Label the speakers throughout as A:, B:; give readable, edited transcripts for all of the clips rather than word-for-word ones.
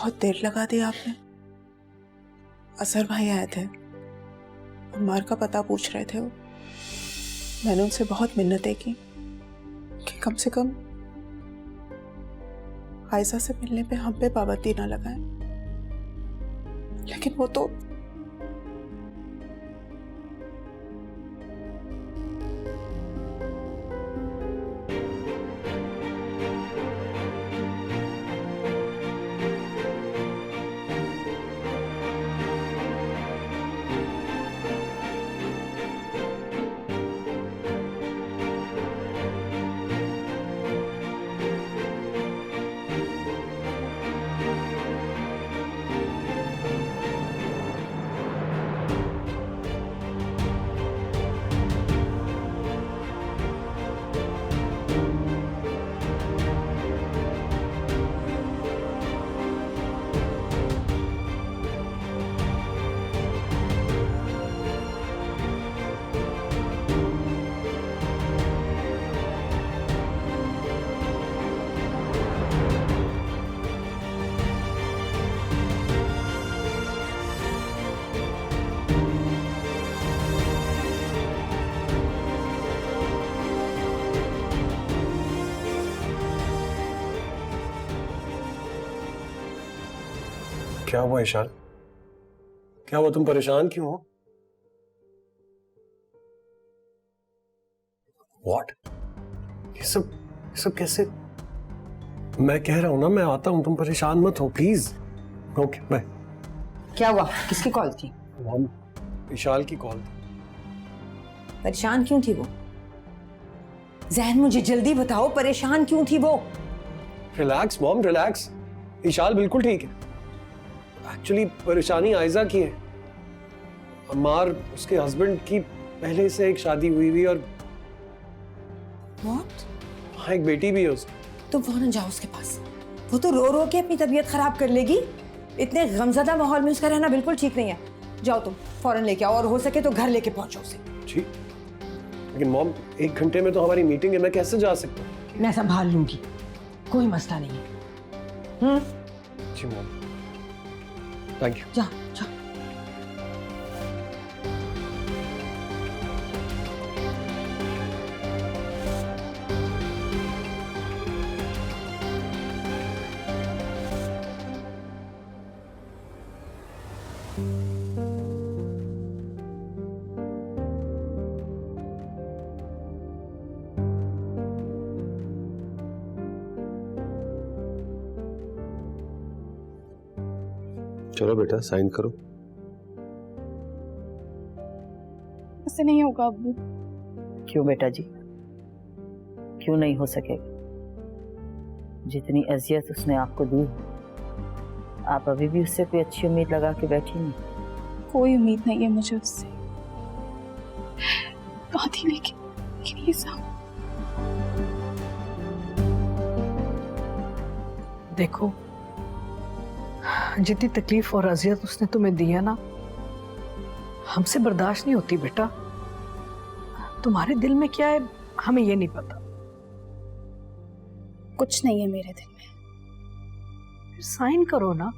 A: बहुत देर लगा दी आपने। असर भाई आए थे, अम्मार का पता पूछ रहे थे वो। मैंने उनसे बहुत मिन्नतें की कि कम से कम आयशा से मिलने पे हम पे पाबंदी ना लगाए, लेकिन वो तो
B: क्या हुआ ईशान? क्या हुआ? तुम परेशान क्यों हो? What? ये सब कैसे? मैं कह रहा हूं ना, मैं आता हूं, तुम परेशान मत हो प्लीज। Okay bye.
C: क्या हुआ? किसकी कॉल थी?
B: मॉम, विशाल की कॉल थी।
C: परेशान क्यों थी वो? जहन, मुझे जल्दी बताओ, परेशान क्यों थी वो?
B: Relax mom, relax. विशाल बिल्कुल ठीक है। एक्चुअली परेशानी आयशा की है। अम्मार, उसके हस्बैंड की पहले से एक शादी हुई हुई और
C: What?
B: हाँ, एक बेटी भी है उसकी।
C: तुम फौरन जाओ उसके पास। वो तो रो रो के अपनी तबीयत खराब कर लेगी। इतने गमज़दा माहौल में उसका रहना बिल्कुल ठीक नहीं है। जाओ तुम फौरन लेके आओ, और हो सके तो घर लेके पहुंचो उसे।
B: जी, लेकिन मॉम 1 घंटे में तो हमारी मीटिंग है, मैं कैसे जा सकता हूँ?
C: मैं संभाल लूंगी, कोई मसला नहीं है।
B: जी मॉम, थैंक यू।
C: जा जा।
B: चलो बेटा, साइन करो।
D: ऐसे नहीं होगा अब्बू।
E: क्यों बेटा जी, क्यों नहीं हो सकेगा? जितनी अजियत उसने आपको दी, आप अभी भी उससे कोई अच्छी उम्मीद लगा के बैठी नहीं?
D: कोई उम्मीद नहीं है मुझे उससे। बात ही नहीं की ये सब।
F: देखो, जितनी तकलीफ और अजियत उसने तुम्हें दी है ना, हमसे बर्दाश्त नहीं होती बेटा। तुम्हारे दिल में क्या है हमें ये नहीं पता।
D: कुछ नहीं है मेरे दिल में।
F: फिर साइन करो ना।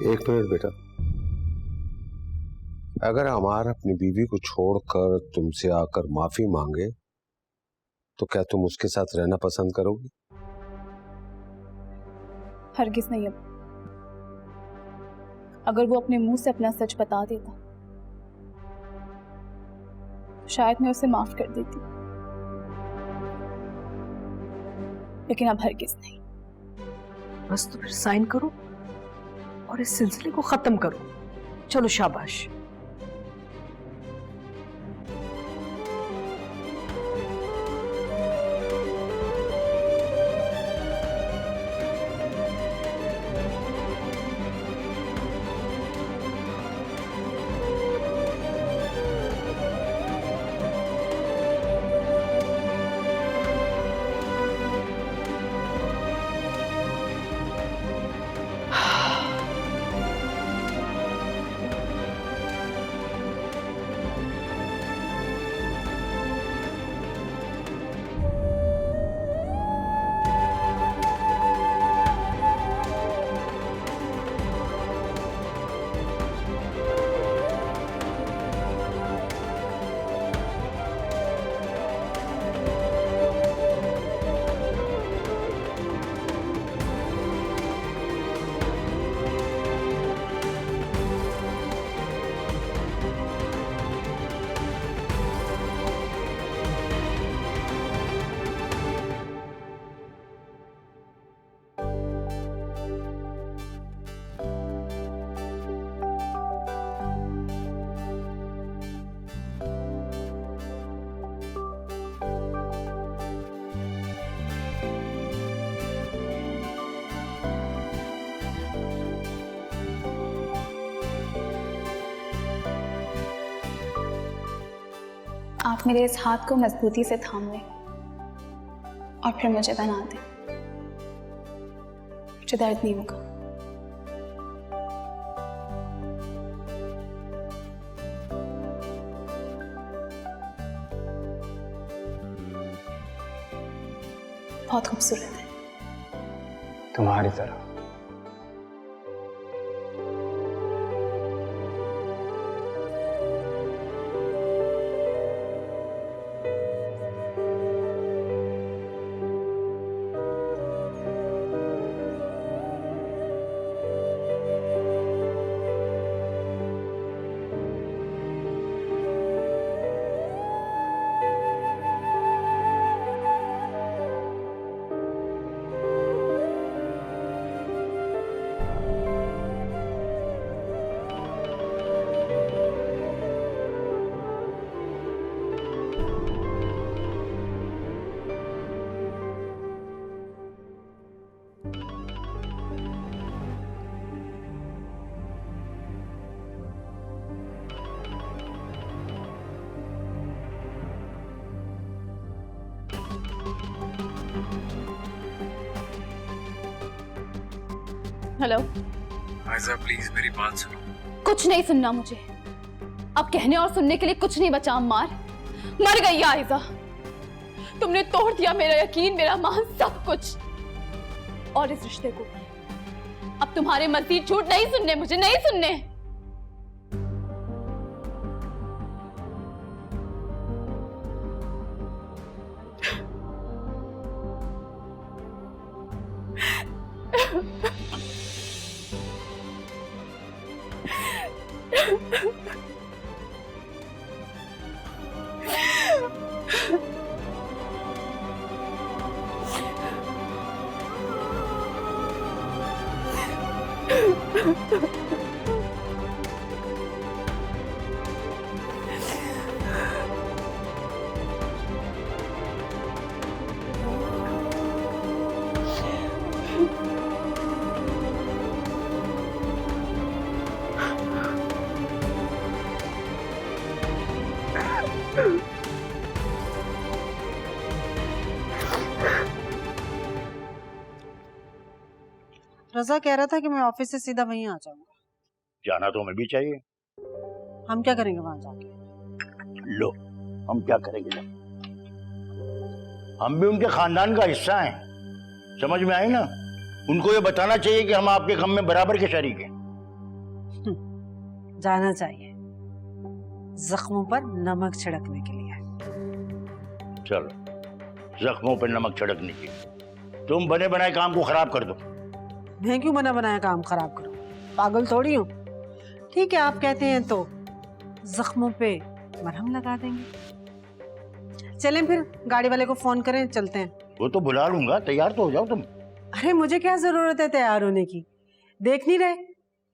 G: एक मिनट बेटा, अगर हमारा अपनी बीवी को छोड़कर तुमसे आकर माफी मांगे तो क्या तुम उसके साथ रहना पसंद करोगी?
D: हरगिज नहीं अब। अगर वो अपने मुंह से अपना सच बता देता, शायद मैं उसे माफ कर देती, लेकिन अब हरगिज नहीं।
F: बस तो फिर साइन करो और इस सिलसिले को खत्म करो। चलो शाबाश।
D: आप मेरे इस हाथ को मजबूती से थाम लें और फिर मुझे बना दें। मुझे दर्द नहीं होगा। बहुत खूबसूरत है।
B: तुम्हारी तरह।
D: हेलो
H: आयजा, प्लीज मेरी बात सुनो।
D: कुछ नहीं सुनना मुझे। अब कहने और सुनने के लिए कुछ नहीं बचा अम्मार। मर गई है आयजा। तुमने तोड़ दिया मेरा यकीन, मेरा मान, सब कुछ। और इस रिश्ते को अब तुम्हारे मजीद झूठ नहीं सुनने, मुझे नहीं सुनने।
I: रजा कह रहा था कि मैं ऑफिस से सीधा वहीं आ जाऊंगा।
J: जाना तो हमें भी चाहिए।
I: हम क्या करेंगे वहां जाके?
J: लो, हम क्या करेंगे जब हम भी उनके खानदान का हिस्सा हैं। समझ में आई ना? उनको ये बताना चाहिए कि हम आपके गम में बराबर के शरीक हैं।
I: जाना चाहिए, जख्मों पर नमक छिड़कने के लिए।
J: चलो, जख्मों पर नमक छिड़कने के लिए तुम बने बनाए काम को खराब कर दो।
I: मैं क्यों बना बनाया काम खराब करूं? पागल थोड़ी हूं। ठीक है, आप कहते हैं तो जख्मों पे मरहम लगा देंगे। चलें फिर, गाड़ी वाले को फोन करें, चलते हैं।
J: वो तो बुला लूंगा, तैयार तो हो जाओ तुम।
I: अरे मुझे क्या जरूरत है तैयार होने की? देख नहीं रहे,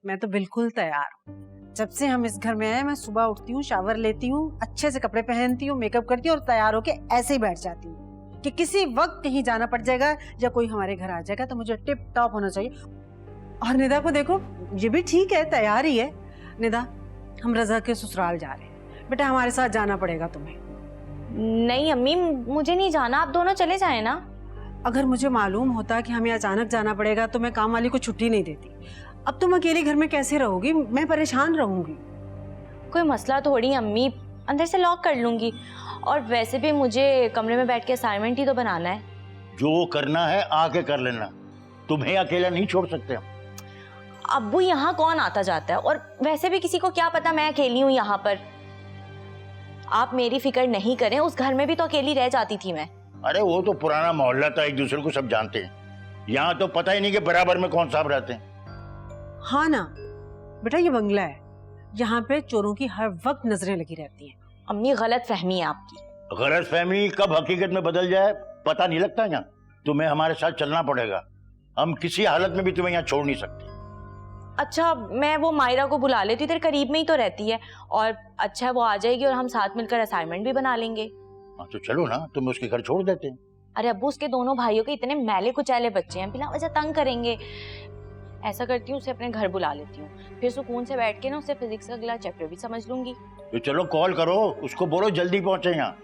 I: मैं तो बिल्कुल तैयार हूँ। जब से हम इस घर में आए, मैं सुबह उठती हूँ, शावर लेती हूँ, अच्छे से कपड़े पहनती हूँ, मेकअप करती हूँ और तैयार होके ऐसे ही बैठ जाती हूँ कि किसी वक्त कहीं जाना पड़ जाएगा या कोई हमारे घर आ जाएगा तो मुझे टिप टॉप होना चाहिए। और निदा को देखो, ये भी ठीक है, तैयार ही है। निदा, हम रजा के ससुराल जा रहे हैं, बेटा हमारे साथ जाना पड़ेगा तुम्हें।
K: नहीं अम्मी, मुझे नहीं जाना, आप दोनों चले जाए ना।
I: अगर मुझे मालूम होता कि हमें अचानक जाना पड़ेगा तो मैं काम वाली को छुट्टी नहीं देती। अब तुम अकेले घर में कैसे रहोगी? मैं परेशान रहूंगी।
K: कोई मसला थोड़ी अम्मी, अंदर से लॉक कर लूंगी। और वैसे भी मुझे कमरे में बैठ के असाइनमेंट ही तो बनाना है।
J: जो करना है आके कर लेना, तुम्हें अकेला नहीं छोड़ सकते हम।
K: अब्बू यहाँ कौन आता जाता है, और वैसे भी किसी को क्या पता मैं अकेली हूँ यहाँ पर। आप मेरी फिक्र नहीं करें, उस घर में भी तो अकेली रह जाती थी मैं।
J: अरे वो तो पुराना मोहल्ला था, एक दूसरे को सब जानते हैं। यहाँ तो पता ही नहीं कि बराबर में कौन साहब रहते हैं।
I: हाँ ना बेटा, ये बंगला है, यहाँ पे चोरों की हर वक्त नजरें लगी रहती हैं।
K: अम्मी, गलत फहमी है आपकी।
J: गलत फहमी कब हकीकत में बदल जाए पता नहीं लगता। यहाँ तुम्हें हमारे साथ चलना पड़ेगा, हम किसी हालत में भी तुम्हें यहाँ छोड़ नहीं सकते।
K: अच्छा, मैं वो मायरा को बुला लेती हूँ, इधर करीब में ही तो रहती है। और अच्छा, वो आ जाएगी और हम साथ मिलकर असाइनमेंट भी बना लेंगे।
J: हाँ तो चलो ना, तुम उसके घर छोड़ देते हैं।
K: अरे अब्बू, उसके दोनों भाइयों के इतने मैले कुचैले बच्चे हैं, बिना वजह तंग करेंगे। ऐसा करती हूँ, उसे अपने घर बुला लेती हूँ, फिर सुकून से बैठ के ना उसे फिजिक्स का अगला चैप्टर भी समझ लूंगी।
J: तो चलो कॉल करो, उसको बोलो जल्दी पहुंचे यहाँ।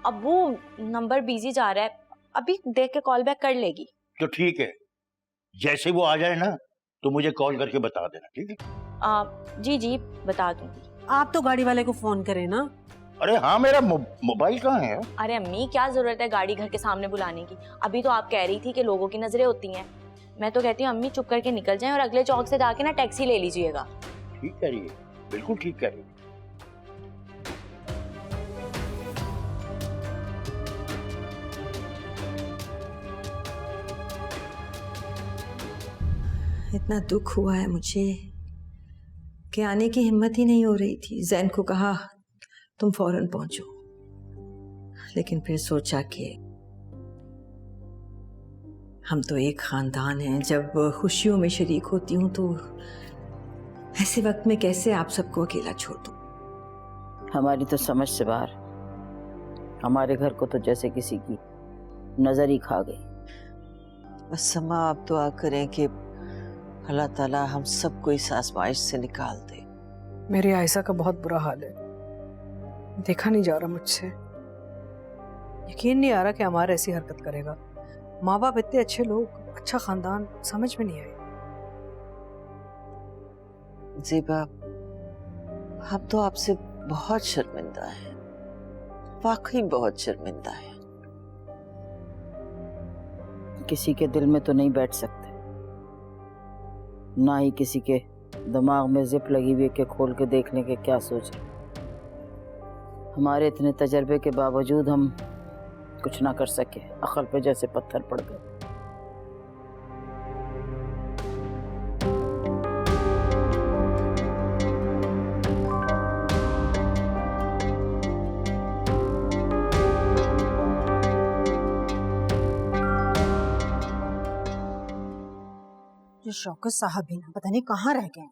K: अब्बू नंबर बिजी जा रहा है, अभी देख के कॉल बैक कर लेगी।
J: तो ठीक है, जैसे वो आ जाए ना तो मुझे कॉल करके बता देना, ठीक है?
K: जी जी बता दूंगी।
I: आप तो गाड़ी वाले को फोन करें ना।
J: अरे हाँ, मेरा मोबाइल कहाँ है?
K: अरे अम्मी क्या जरूरत है गाड़ी घर के सामने बुलाने की? अभी तो आप कह रही थी कि लोगों की नजरें होती हैं। मैं तो कहती हूँ अम्मी चुप करके निकल जाएं और अगले चौक से जाके ना टैक्सी ले लीजिएगा।
J: ठीक कह रही है, बिल्कुल ठीक कह रही है।
C: इतना दुख हुआ है मुझे कि आने की हिम्मत ही नहीं हो रही थी। जैन को कहा तुम फौरन पहुंचो, लेकिन फिर सोचा कि हम तो एक खानदान हैं, जब खुशियों में शरीक होती हूँ तो ऐसे वक्त में कैसे आप सबको अकेला छोड़ दूँ।
E: हमारी तो समझ से बाहर, हमारे घर को तो जैसे किसी की नजर ही खा गई।
L: बस समा आप दुआ करें कि अल्लाह ताला हम सबको इस आजमाइश से निकाल दे।
F: मेरी आयशा का बहुत बुरा हाल है, देखा नहीं जा रहा मुझसे। यकीन नहीं आ रहा कि हमारा ऐसी हरकत करेगा। माँ बाप इतने अच्छे लोग, अच्छा खानदान, समझ में नहीं आई।
L: ज़ेबा, हम तो आपसे बहुत शर्मिंदा हैं, वाकई बहुत शर्मिंदा है।
E: किसी के दिल में तो नहीं बैठ सकते, ना ही किसी के दिमाग में जिप लगी हुई के खोल के देखने के क्या सोच रहे। हमारे इतने तजर्बे के बावजूद हम कुछ ना कर सके, अकल पे जैसे पत्थर पड़ गए।
I: जो शौकत साहब भी ना पता नहीं कहाँ रह गए,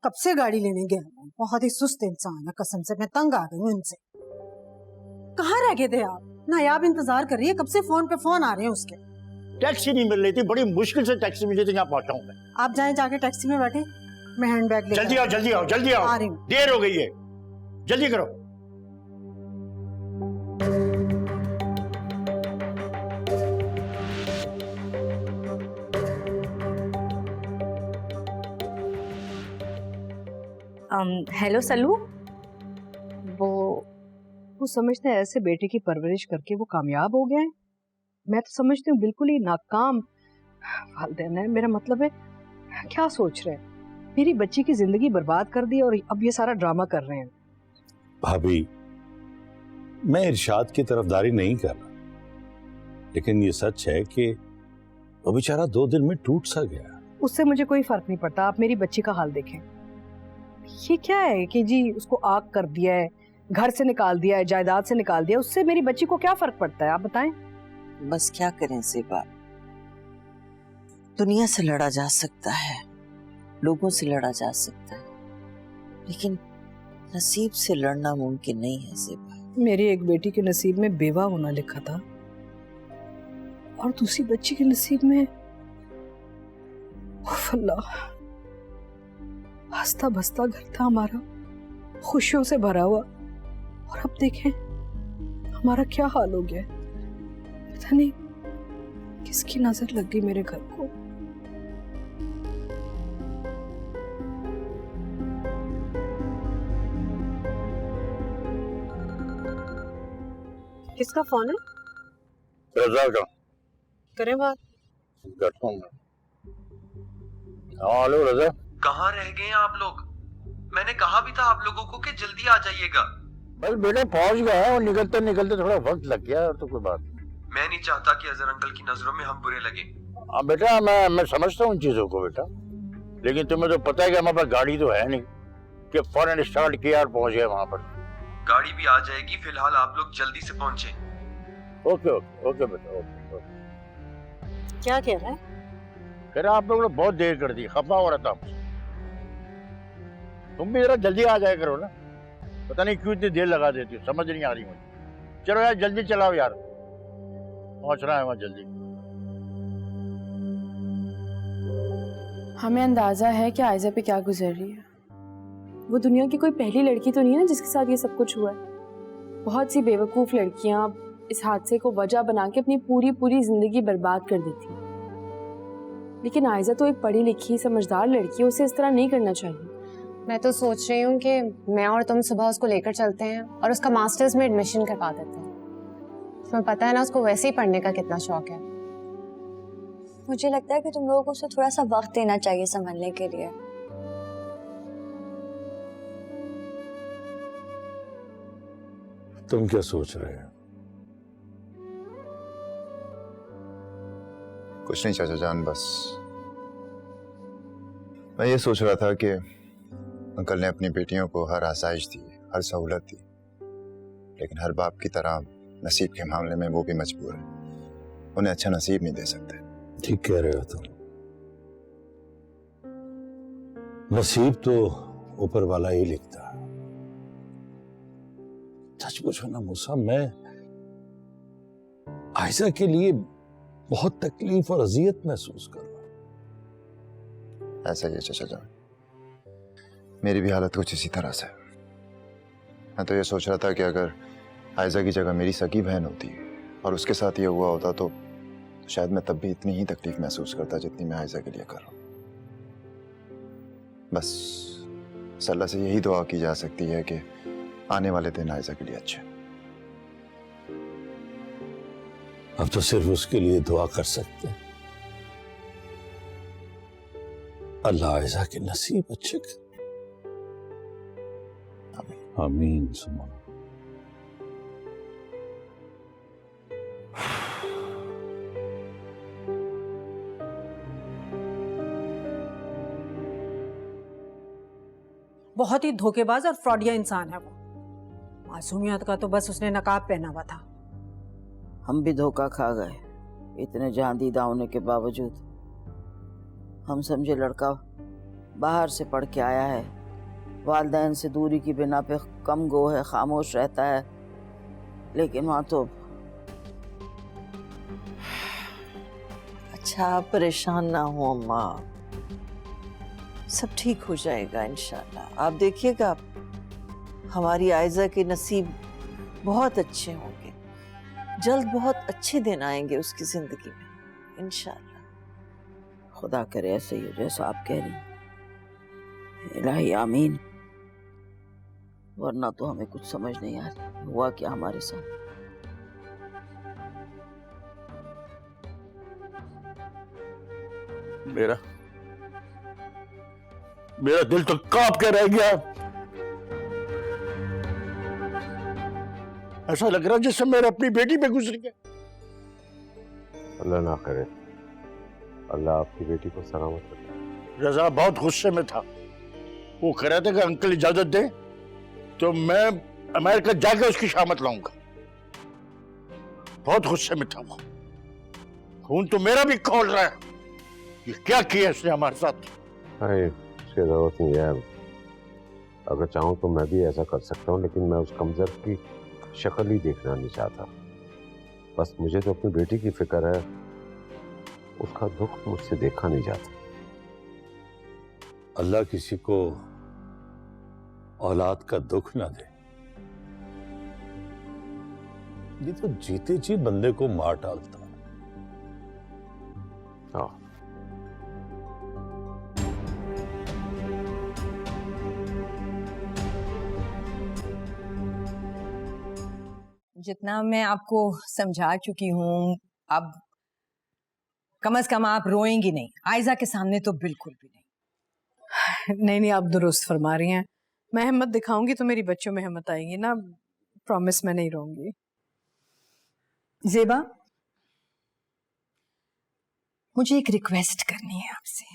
I: कब से गाड़ी लेने गए हैं। बहुत ही सुस्त इंसान है, कसम से मैं तंग आ गई हूँ इनसे। कहाँ रह गए थे आप? नायाब इंतजार कर रही है, कब से फोन पे फोन आ रहे हैं उसके।
J: टैक्सी नहीं मिल रही थी, बड़ी मुश्किल से टैक्सी मिली तो यहाँ पहुंचा हूँ मैं।
I: आप जाएं, जाके टैक्सी में बैठे, मैं हैंडबैग ले
J: जल्दी आओ, जल्दी आओ, जल्दी आओ,
I: आ रही हूँ।
J: देर हो गई है, जल्दी करो।
K: हेलो सल्लू।
F: वो समझते हैं ऐसे बेटे की परवरिश करके वो कामयाब हो गए हैं। मैं तो समझती हूँ बिल्कुल ही नाकाम वालिदैन है। मेरा मतलब है, क्या सोच रहे हैं? मेरी बच्ची की जिंदगी बर्बाद कर दी और अब ये सारा ड्रामा कर रहे हैं।
M: भाभी, मैं इरशाद की तरफदारी नहीं कर रहा, लेकिन ये सच है कि वो बेचारा 2 दिन में टूट सा गया।
F: उससे मुझे कोई फर्क नहीं पड़ता, आप मेरी बच्ची का हाल देखें। ये क्या है कि जी उसको आग कर दिया है, घर से निकाल दिया है, जायदाद से निकाल दिया, उससे मेरी बच्ची को क्या फर्क पड़ता है? आप बताएं।
L: बस क्या करें ज़ेबा, दुनिया से लड़ा जा सकता है, लोगों से लड़ा जा सकता है, लेकिन नसीब से लड़ना मुमकिन नहीं है ज़ेबा।
F: मेरी एक बेटी के नसीब में बेवा होना लिखा था और दूसरी बच्ची के नसीब में अल्लाह, हंसता बसता घर था हमारा, खुशियों से भरा हुआ, और अब देखें हमारा क्या हाल हो गया। पता नहीं किसकी नजर लग गई मेरे घर को।
I: किसका फोन है?
J: रजा का।
I: करें बात।
J: करता हूँ। हाँ हेलो रजा।
H: कहाँ रह गए हैं आप लोग? मैंने कहा भी था आप लोगों को कि जल्दी आ जाइएगा।
J: बस बेटा पहुंच गया और निकलते निकलते थोड़ा वक्त लग गया, और तो कोई बात नहीं।
H: मैं नहीं चाहता कि अजहर अंकल की नजरों में हम बुरे लगे।
J: हाँ बेटा, मैं समझता हूँ उन चीजों को बेटा, लेकिन तुम्हें तो पता है कि हमारे पास गाड़ी तो है नहीं कि फौरन स्टार्ट किया और पहुंच गए वहां पर।
H: गाड़ी भी आ जाएगी, फिलहाल आप लोग जल्दी से पहुंचे।
J: ओके ओके ओके बेटा, ओके।
I: क्या कह रहा है?
J: कह रहा आप लोगों ने बहुत देर कर दी, खफा हो रहा था। तुम भी जरा जल्दी आ जाया करो ना। पता नहीं क्यों इतनी देर लगा देती हो, समझ नहीं आ रही मुझे। चलो यार जल्दी चलाओ यार, पहुंचना है वहां जल्दी।
N: हमें अंदाजा है कि आयजा पे क्या गुजर रही है। वो दुनिया की कोई पहली लड़की तो नहीं है ना जिसके साथ ये सब कुछ हुआ है। बहुत सी बेवकूफ लड़कियां इस हादसे को वजह बना के अपनी पूरी पूरी जिंदगी बर्बाद कर देती हैं, लेकिन आयजा तो एक पढ़ी लिखी समझदार लड़की है, उसे इस तरह नहीं करना चाहिए।
O: मैं तो सोच रही हूँ कि मैं और तुम सुबह उसको लेकर चलते हैं और उसका मास्टर्स में एडमिशन करवा देते हैं। तुम्हें पता है ना उसको वैसे ही पढ़ने का कितना शौक है।
P: मुझे लगता है कि तुम लोगों को उसे थोड़ा सा वक्त देना चाहिए संभलने के लिए।
M: तुम क्या सोच रहे हो?
Q: कुछ नहीं चाचा जान, बस मैं ये सोच रहा था कि अंकल ने अपनी बेटियों को हर आसाइश दी, हर सहूलत दी, लेकिन हर बाप की तरह नसीब के मामले में वो भी मजबूर है। उन्हें अच्छा नसीब नहीं दे सकते।
M: ठीक कह रहे हो तुम। नसीब तो ऊपर वाला ही लिखता है। सच पूछो ना मूसा, मैं आयशा के लिए बहुत तकलीफ और अजियत महसूस कर रहा हूं।
Q: ऐसा ही है चाचा जान, मेरी भी हालत कुछ इसी तरह से। मैं तो ये सोच रहा था कि अगर आयशा की जगह मेरी सगी बहन होती और उसके साथ ये हुआ होता तो शायद मैं तब भी इतनी ही तकलीफ महसूस करता जितनी मैं आयशा के लिए कर रहा हूं। बस अल्लाह से यही दुआ की जा सकती है कि आने वाले दिन आयशा के लिए अच्छे।
M: अब तो सिर्फ उसके लिए दुआ कर सकते हैं, अल्लाह आयशा के नसीब अच्छे कर। आमीन सुमा।
I: बहुत ही धोखेबाज और फ्रॉडिया इंसान है वो। मासूमियत का तो बस उसने नकाब पहना हुआ था।
E: हम भी धोखा खा गए। इतने जहां दीदा होने के बावजूद हम समझे लड़का बाहर से पढ़ के आया है, वालिदैन से दूरी की बिना पे कम गो है, खामोश रहता है, लेकिन वहां तो।
L: अच्छा आप परेशान ना हो अम्मा, सब ठीक हो जाएगा इंशाल्लाह। आप देखिएगा हमारी आयजा के नसीब बहुत अच्छे होंगे, जल्द बहुत अच्छे दिन आएंगे उसकी जिंदगी में इंशाल्लाह।
E: खुदा करे ऐसे ही हो जैसा आप कह रही हैं। इलाही आमीन। वरना तो हमें कुछ समझ नहीं आ रहा हुआ क्या हमारे साथ।
J: मेरा दिल तो कांप के रह गया। ऐसा लग रहा जैसे मेरे अपनी बेटी पे गुजर गया।
G: अल्लाह ना करे, अल्लाह आपकी बेटी को सलामत रखे।
J: रजा बहुत गुस्से में था। वो कह रहा था कि अंकल इजाजत दे तो मैं अमेरिका जाकर उसकी शामत लाऊंगा। बहुत गुस्से में था वो। खून तो मेरा भी खौल रहा है। ये क्या किया इसने हमारे साथ?
G: अरे उसकी जरूरत नहीं है। अगर चाहूँ तो मैं भी ऐसा कर सकता हूँ, लेकिन मैं उस कमजोर की शक्ल ही देखना नहीं चाहता। बस मुझे तो अपनी बेटी की फिक्र है, उसका दुख मुझसे देखा नहीं जाता।
M: अल्लाह किसी को औलाद का दुख ना दे। ये तो जीते जी बंदे को मार डालता है।
G: हाँ।
R: जितना मैं आपको समझा चुकी हूँ, अब कम से कम आप रोएंगी नहीं। आयजा के सामने तो बिल्कुल भी नहीं।
F: नहीं, आप दुरुस्त फरमा रही हैं। मैं हिम्मत दिखाऊंगी तो मेरी बच्चों में हिम्मत आएगी ना। प्रॉमिस मैं नहीं रोऊंगी।
R: ज़ेबा, मुझे एक रिक्वेस्ट करनी है आपसे।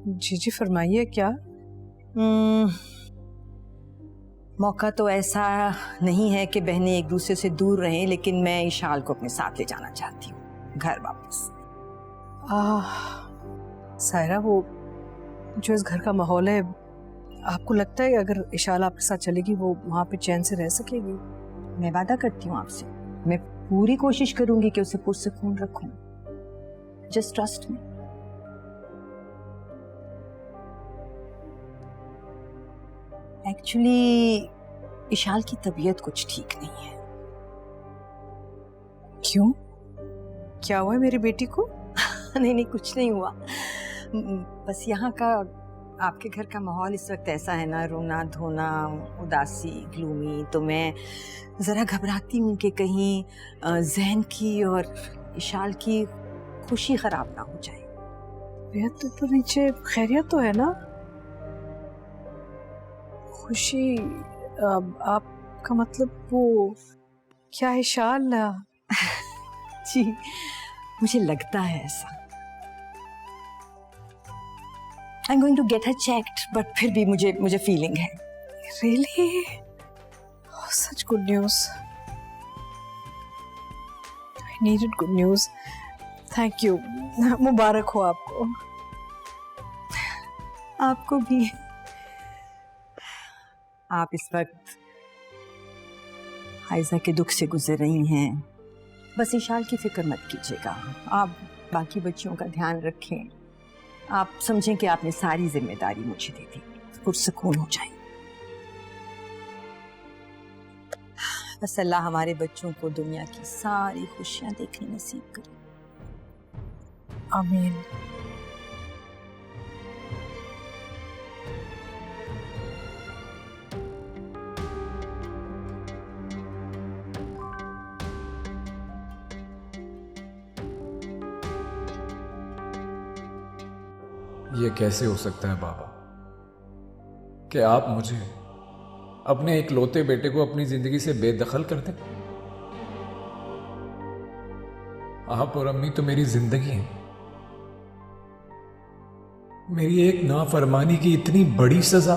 F: जी जी फरमाइए। क्या?
R: मौका तो ऐसा नहीं है कि बहनें एक दूसरे से दूर रहें, लेकिन मैं इशाल को अपने साथ ले जाना चाहती हूँ घर वापस।
F: सायरा, वो जो इस घर का माहौल है आपको लगता है अगर इशाल आपके साथ चलेगी वो वहां पे चैन से रह सकेगी?
C: मैं वादा करती हूँ आपसे, मैं पूरी कोशिश करूंगी कि उसे पुरसुकून रखूं। Just trust me. Actually Ishal की तबीयत कुछ ठीक नहीं है।
F: क्यों? क्या हुआ है मेरी बेटी को?
C: नहीं नहीं, कुछ नहीं हुआ। बस यहाँ का, आपके घर का माहौल इस वक्त ऐसा है ना, रोना धोना, उदासी, ग्लूमी, तो मैं ज़रा घबराती हूँ कि कहीं जहन की और इशाल की खुशी ख़राब ना हो जाए।
F: तबीयत ऊपर नीचे खैरियत तो है ना? खुशी? आपका मतलब वो क्या इशाल?
C: जी, मुझे लगता है ऐसा। I'm going to get her checked, but फिर भी मुझे फीलिंग है।
F: Really? Oh, such good news. I needed good news. Thank you. मुबारक हो आपको।
C: आपको भी। आप इस वक्त आयजा के दुख से गुजर रही हैं। बस इशाल की फिक्र मत कीजिएगा। आप बाकी बच्चियों का ध्यान रखें। आप समझें कि आपने सारी जिम्मेदारी मुझे दे दी, पुरसुकून हो जाए। बस अल्लाह हमारे बच्चों को दुनिया की सारी खुशियां देखने नसीब करे।
F: आमीन।
S: ये कैसे हो सकता है बाबा कि आप मुझे, अपने इकलौते बेटे को अपनी जिंदगी से बेदखल कर दें? आप और अम्मी तो मेरी जिंदगी हैं। मेरी एक नाफरमानी की इतनी बड़ी सजा।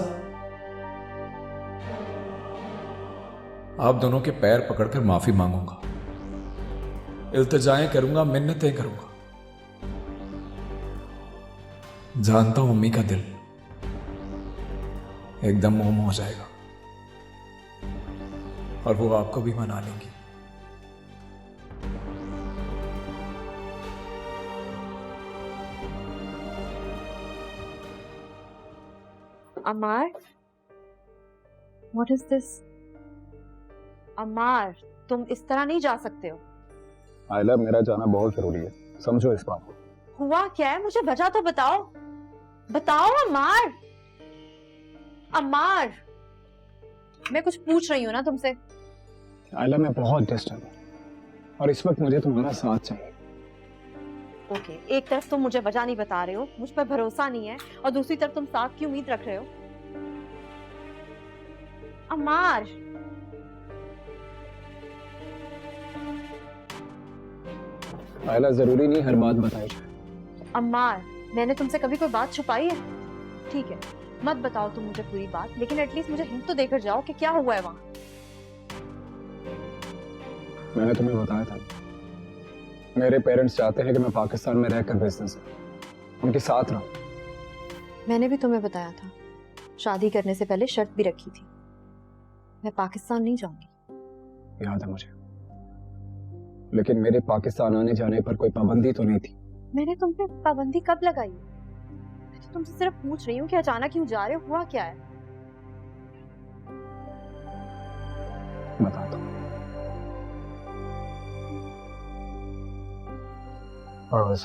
S: आप दोनों के पैर पकड़कर माफी मांगूंगा, इल्तिजाएं करूंगा, मिन्नतें करूंगा। जानता हूं अम्मी का दिल एकदम मोम हो जाएगा और वो आपको भी मना लेंगी।
K: अमार, what is this? अमार, तुम इस तरह नहीं जा सकते हो।
T: आयला, मेरा जाना बहुत जरूरी है, समझो इस बात को।
K: हुआ क्या है, मुझे वजह तो बताओ। बताओ अमार। अमार, मैं कुछ पूछ रही हूँ ना तुमसे।
T: आयला, मैं बहुत डिस्टर्ब हूँ और इस वक्त मुझे तुम्हारा साथ चाहिए।
K: ओके, एक तरफ तुम मुझे वजह नहीं बता रहे हो, मुझ पर भरोसा नहीं है, और दूसरी तरफ तुम साथ की उम्मीद रख रहे हो। अमार,
T: आयला, जरूरी नहीं हर बात बताई जाए।
K: अम्मार, मैंने तुमसे कभी कोई बात छुपाई है? ठीक है, मत बताओ तुम मुझे पूरी बात, लेकिन एटलीस्ट मुझे हिंट तो देकर जाओ कि क्या हुआ है वहां।
T: मैंने तुम्हें बताया था, मेरे पेरेंट्स चाहते हैं कि मैं पाकिस्तान में रहकर बिजनेस करूं, उनके साथ रहूं।
K: मैंने भी तुम्हें बताया था, शादी करने से पहले शर्त भी रखी थी, मैं पाकिस्तान नहीं जाऊंगी।
T: याद है मुझे, लेकिन मेरे पाकिस्तान आने जाने पर कोई पाबंदी तो नहीं थी।
K: मैंने तुम पे पाबंदी कब लगाई? मैं तो तुमसे सिर्फ पूछ रही हूँ कि अचानक क्यों जा रहे हो, हुआ क्या है?
T: बता दो। और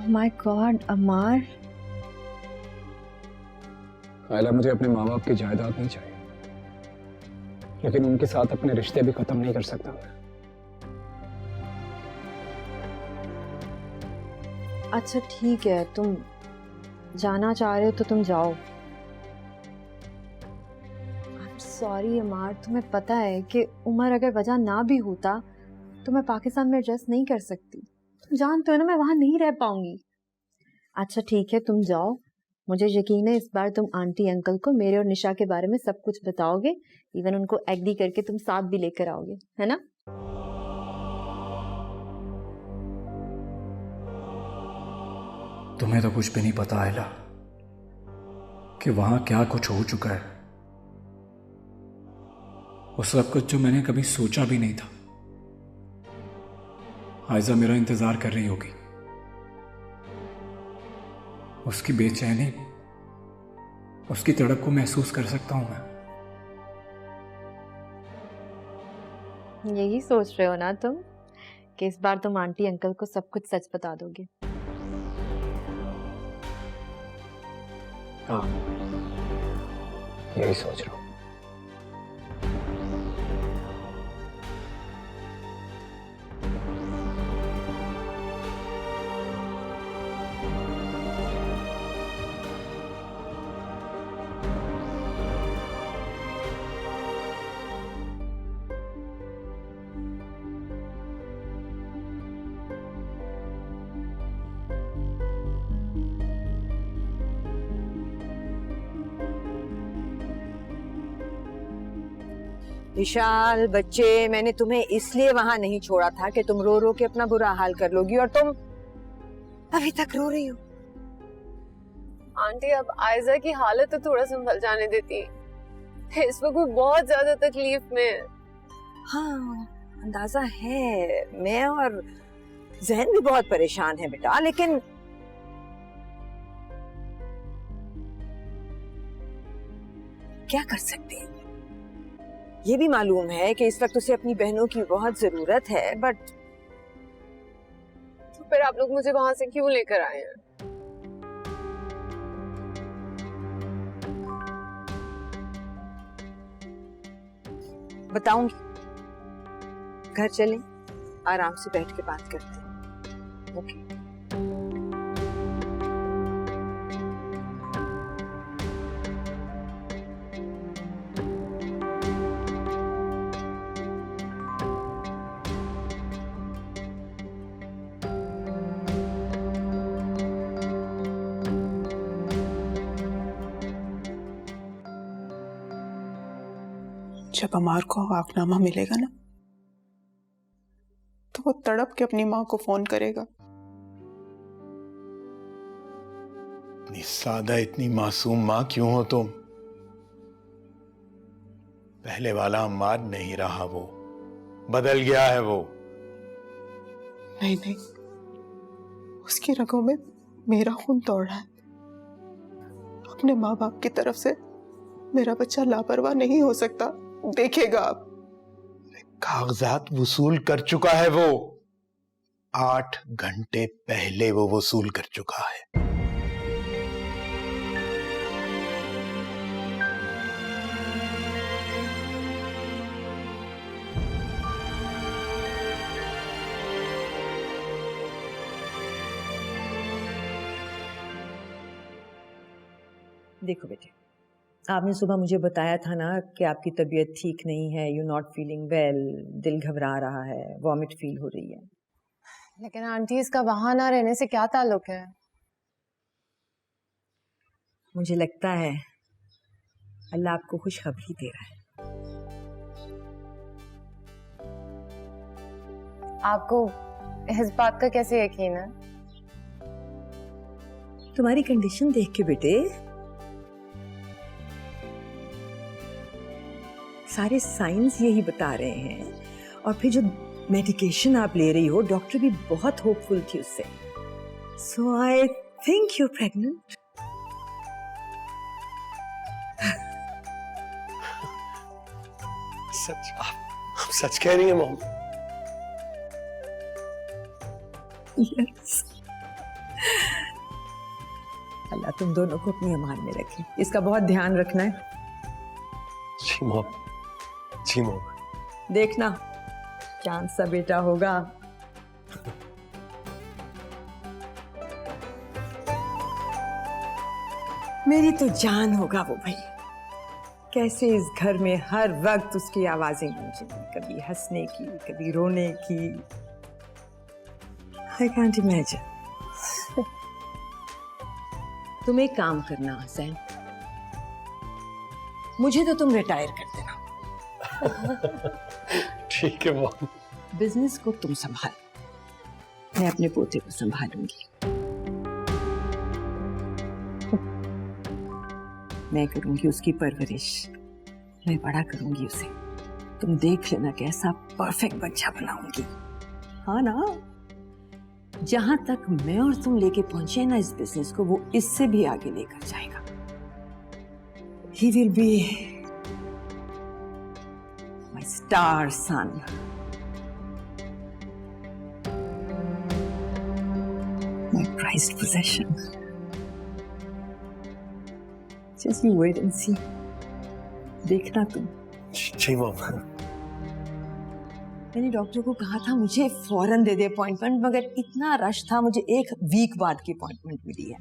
K: माय गॉड अमार।
T: आयला, मुझे अपने माँ बाप की जायदाद नहीं चाहिए, लेकिन उनके साथ अपने रिश्ते भी खत्म नहीं कर सकता।
K: अच्छा ठीक है, तुम जाना चाह रहे हो तो तुम जाओ। सॉरी अमार, तुम्हें पता है कि उमर अगर वजह ना भी होता तो मैं पाकिस्तान में एडजस्ट नहीं कर सकती। तुम जानते हो ना मैं वहां नहीं रह पाऊंगी। अच्छा ठीक है, तुम जाओ,
U: मुझे यकीन है इस बार तुम आंटी अंकल को मेरे और निशा के बारे में सब कुछ बताओगे, इवन उनको एग्री करके तुम साथ भी लेकर आओगे, है ना?
S: तुम्हें तो कुछ भी नहीं पता आयला कि वहां क्या कुछ हो चुका है। वो सब कुछ जो मैंने कभी सोचा भी नहीं था। आयजा मेरा इंतजार कर रही होगी। उसकी बेचैनी, उसकी तड़प को महसूस कर सकता हूं मैं।
U: यही सोच रहे हो ना तुम कि इस बार तुम आंटी अंकल को सब कुछ सच बता दोगे?
T: हाँ, यही सोच रहा हूँ।
C: विशाल बच्चे, मैंने तुम्हें इसलिए वहां नहीं छोड़ा था कि तुम रो रो के अपना बुरा हाल कर लोगी, और तुम अभी तक रो रही हो।
O: आंटी, अब आयजा की हालत तो थोड़ा संभल जाने देती। इस वक्त वो बहुत ज्यादा तकलीफ में है।
C: हाँ, अंदाजा है। मैं और जहन भी बहुत परेशान है बेटा, लेकिन क्या कर सकते हैं। ये भी मालूम है कि इस वक्त उसे अपनी बहनों की बहुत जरूरत है, बट
O: तो फिर आप लोग मुझे वहां से क्यों लेकर आए हैं?
C: बताऊंगी। घर चलें, आराम से बैठ के बात करते हैं। ओके।
A: जब अमार को वाकनामा मिलेगा ना, तो वो तड़प के अपनी माँ को फोन करेगा।
M: इतनी सादा, इतनी मासूम माँ क्यों हो तुम? पहले वाला अम्मार नहीं रहा, वो बदल गया है। वो
A: नहीं, उसकी रगों में मेरा खून दौड़ रहा है। अपने माँ बाप की तरफ से मेरा बच्चा लापरवाह नहीं हो सकता, देखेगा आप।
M: कागजात वसूल कर चुका है वो। 8 घंटे पहले वो वसूल कर चुका है।
C: देखो बेटे, आपने सुबह मुझे बताया था ना कि आपकी तबीयत ठीक नहीं है, यू नॉट फीलिंग वेल, दिल घबरा रहा है, वॉमिट फील हो रही है।
O: लेकिन आंटी, इसका वहां ना रहने से क्या ताल्लुक है?
C: मुझे लगता है अल्लाह आपको खुशखबरी दे रहा है।
O: आपको इस बात का कैसे यकीन है?
C: तुम्हारी कंडीशन देख के बेटे, सारे साइंस यही बता रहे हैं, और फिर जो मेडिकेशन आप ले रही हो, डॉक्टर भी बहुत होपफुल थी उससे। सो आई थिंक यू प्रेग्नेंट।
B: सच, आप सच कह रही हैं मॉम?
C: यस। अल्लाह तुम दोनों को अपनी अमान में रखे। इसका बहुत ध्यान रखना है।
B: जी मॉम, जी मॉम।
C: देखना चांद सा बेटा होगा। मेरी तो जान होगा वो भाई। कैसे इस घर में हर वक्त उसकी आवाजें गूंजेंगी, कभी हंसने की, कभी रोने की। I can't imagine.
R: तुम एक काम करना हसैन, मुझे तो तुम रिटायर कर देना।
B: ठीक है मॉम।
R: बिजनेस को तुम संभाल, मैं अपने पोते को संभालूंगी। मैं करूंगी उसकी परवरिश, मैं बड़ा करूंगी उसे। तुम देख लेना कैसा परफेक्ट बच्चा बनाऊंगी, हाँ ना। जहां तक मैं और तुम लेके पहुंचे ना इस बिजनेस को, वो इससे भी आगे लेकर जाएगा। He will be my star son. My prized possession. Just you wait and see. देखना तुम।
B: जी मॉम।
R: मैंने डॉक्टर को कहा था मुझे फौरन दे दे अपॉइंटमेंट, मगर इतना रश था, मुझे 1 वीक बाद की अपॉइंटमेंट मिली है।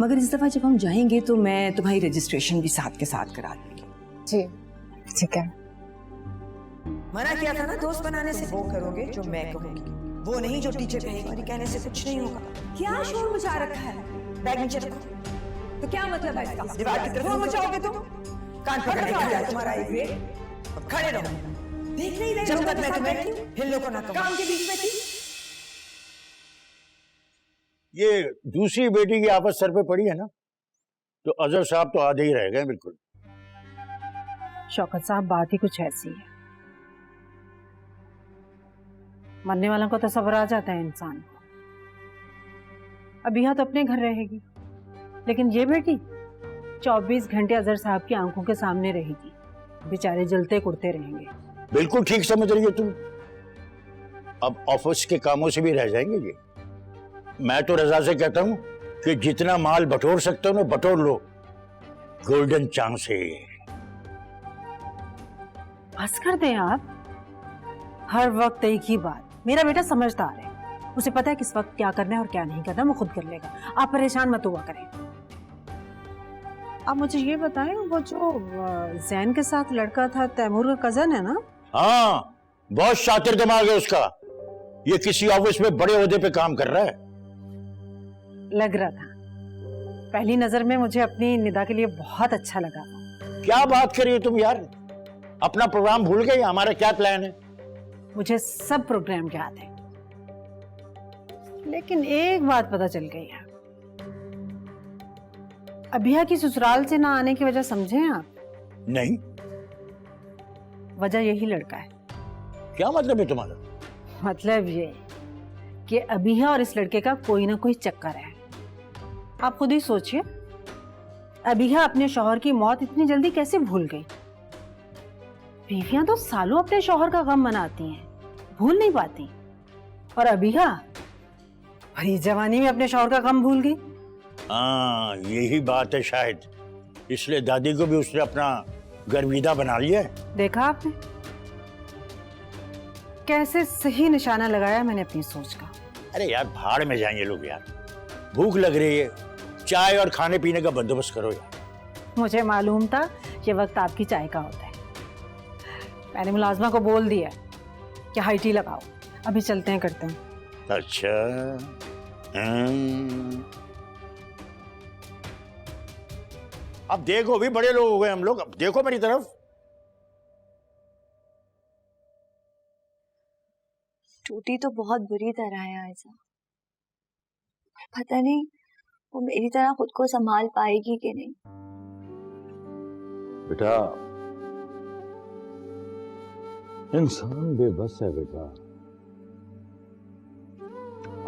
R: मगर इस दफा जब हम जाएंगे तो मैं तुम्हारी रजिस्ट्रेशन भी साथ के साथ करा दूंगी।
O: जी ठीक है।
R: मना किया था ना दोस्त बनाने से, वो करोगे जो मैं कहूंगी, वो नहीं जो टीचर कहेगी। और कहने से कुछ नहीं होगा। क्या शोर मचा रखा है, बैग नीचे रखो। तो क्या मतलब है इसका? दीवार की तरफ मचाओगे तुम? कान पकड़ के आ तुम्हारा एक वेट, खड़े रहो। देख नहीं रहे जब तक मैं तुम्हें हिलने को ना कहूं। काम के बीच में थी।
J: ये दूसरी बेटी की आफत सर पे पड़ी है ना, तो अजहर साहब तो आधे ही रह गए बिल्कुल।
I: शौकत साहब, बात ही कुछ ऐसी है। मरने वालों को तो सब्र आ जाता है इंसान को। अभी तो अपने घर रहेगी, लेकिन ये बेटी 24 घंटे अजहर साहब की आंखों के सामने रहेगी। बेचारे जलते कुड़ते रहेंगे।
J: बिल्कुल ठीक समझ रही हो तुम। अब ऑफिस के कामों से भी रह जाएंगे ये। मैं तो रजा से कहता हूं कि जितना माल बटोर सकते हो ना बटोर लो, गोल्डन चांस है।
I: बस कर दें आप, हर वक्त एक ही बात। मेरा बेटा समझदार है, उसे पता है किस वक्त क्या करना है और क्या नहीं करना, वो खुद कर लेगा। आप परेशान मत हुआ करें। आप मुझे ये बताएं, वो जो जैन के साथ लड़का था, तैमूर का कजन है ना?
J: हाँ, बहुत शातिर दिमाग है उसका। ये किसी ऑफिस में बड़े ओहदे पे काम कर रहा है।
I: लग रहा था, पहली नजर में मुझे अपनी निदा के लिए बहुत अच्छा लगा।
J: क्या बात कर रही हो तुम यार, अपना प्रोग्राम भूल गई? हमारा क्या प्लान है?
I: मुझे सब प्रोग्राम याद है, लेकिन एक बात पता चल गई है। अभिया की ससुराल से ना आने की वजह समझे हैं आप?
J: नहीं।
I: वजह यही लड़का है।
J: क्या मतलब है तुम्हारा?
I: मतलब ये कि अभिया और इस लड़के का कोई ना कोई चक्कर है। आप खुद ही सोचिए, अभिया अपने शौहर की मौत इतनी जल्दी कैसे भूल गई? बीवियां तो सालों अपने शौहर का गम मनाती हैं, भूल नहीं पाती। और अभिया भरी जवानी में अपने शौहर का गम भूल गई।
J: हाँ, यही बात है शायद, इसलिए दादी को भी उसने अपना गर्विदा बना लिया है।
I: देखा आपने कैसे सही निशाना लगाया मैंने अपनी सोच का।
J: अरे यार, भाड़ में जाएं ये लोग यार। भूख लग रही है, चाय और खाने पीने का बंदोबस्त करो यार।
I: मुझे मालूम था ये वक्त आपकी चाय का होता है। मैंने मुलाजमा को बोल दिया कि हाई टी लगाओ। अभी चलते हैं, करते हैं।
J: अच्छा, अब देखो भी बड़े लोग हो गए हम लोग, अब देखो मेरी तरफ।
P: टूटी तो बहुत बुरी तरह है आयशा, पता नहीं वो मेरी तरह खुद को संभाल पाएगी कि नहीं।
M: बेटा, इंसान बेबस है बेटा।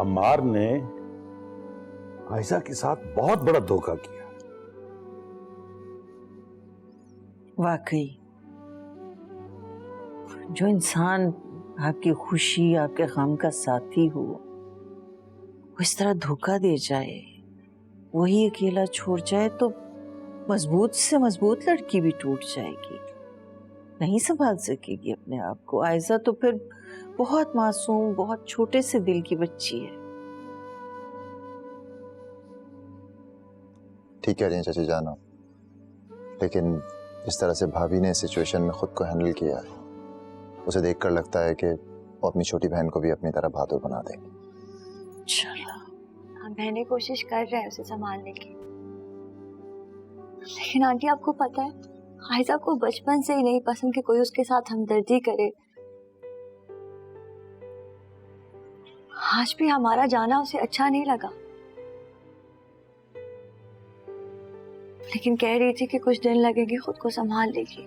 M: अम्मार ने आयशा के साथ बहुत बड़ा धोखा किया।
L: वाकई जो इंसान आपकी खुशी, आपके गम का साथी हो, वो इस तरह धोखा दे जाए, वही अकेला छोड़ जाए, तो मजबूत से मजबूत लड़की भी टूट जाएगी, नहीं संभाल सकेगी अपने आप को। आयशा तो फिर बहुत मासूम, बहुत छोटे से दिल की बच्ची है।
Q: ठीक कह रही हैं चाची जानो, लेकिन इस तरह से भाभी ने सिचुएशन में खुद को हैंडल किया है, उसे देखकर लगता है कि वो अपनी छोटी बहन को भी अपनी तरह बहादुर बना देगी।
P: हम बहने कोशिश कर रहे हैं उसे संभालने की, लेकिन आंटी आपको पता है आयजा को बचपन से ही नहीं पसंद कि कोई उसके साथ हमदर्दी करे। आज भी हमारा जाना उसे अच्छा नहीं लगा, लेकिन कह रही थी कि कुछ दिन लगेंगे, खुद को संभाल लेगी।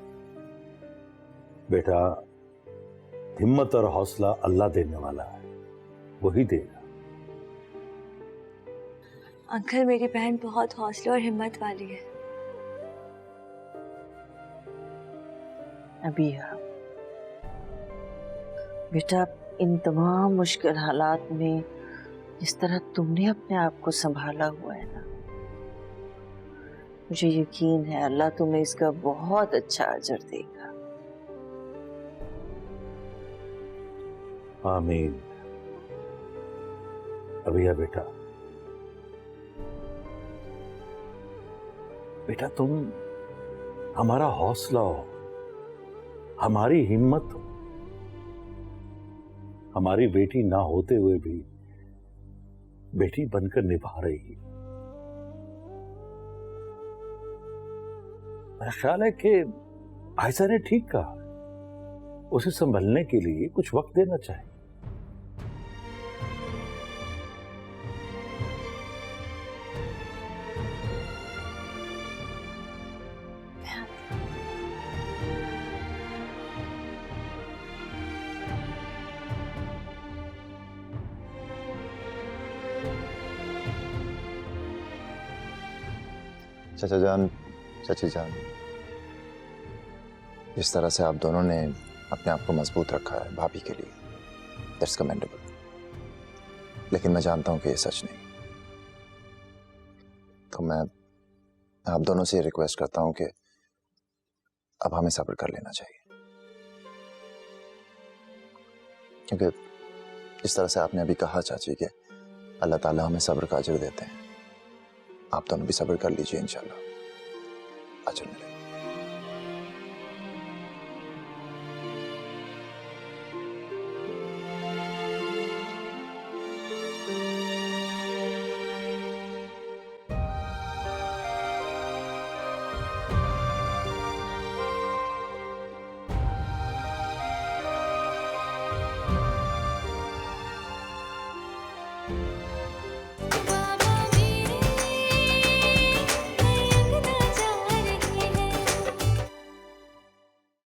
M: बेटा, हिम्मत और हौसला अल्लाह देने वाला है, वही देगा।
P: अंकल, मेरी बहन बहुत हौसले और हिम्मत वाली है।
L: अबिया बेटा, इन तमाम मुश्किल हालात में जिस तरह तुमने अपने आप को संभाला हुआ है ना, मुझे यकीन है अल्लाह तुम्हें इसका बहुत अच्छा अजर देगा।
M: आमीन। अबिया बेटा, बेटा तुम हमारा हौसला हो, हमारी हिम्मत हो। हमारी बेटी ना होते हुए भी बेटी बनकर निभा रही है। मेरा ख्याल है कि आयशा ने ठीक कहा, उसे संभलने के लिए कुछ वक्त देना चाहिए।
Q: चाचा जान, चाची जान, जिस तरह से आप दोनों ने अपने आप को मजबूत रखा है भाभी के लिए, दैट्स कमेंडेबल। लेकिन मैं जानता हूं कि ये सच नहीं, तो मैं आप दोनों से रिक्वेस्ट करता हूं कि अब हमें सब्र कर लेना चाहिए, क्योंकि जिस तरह से आपने अभी कहा चाची कि अल्लाह ताला हमें सब्र का अजर देते हैं, आप दोनों भी सब्र कर लीजिए, इंशाल्लाह अजर मिलेगा।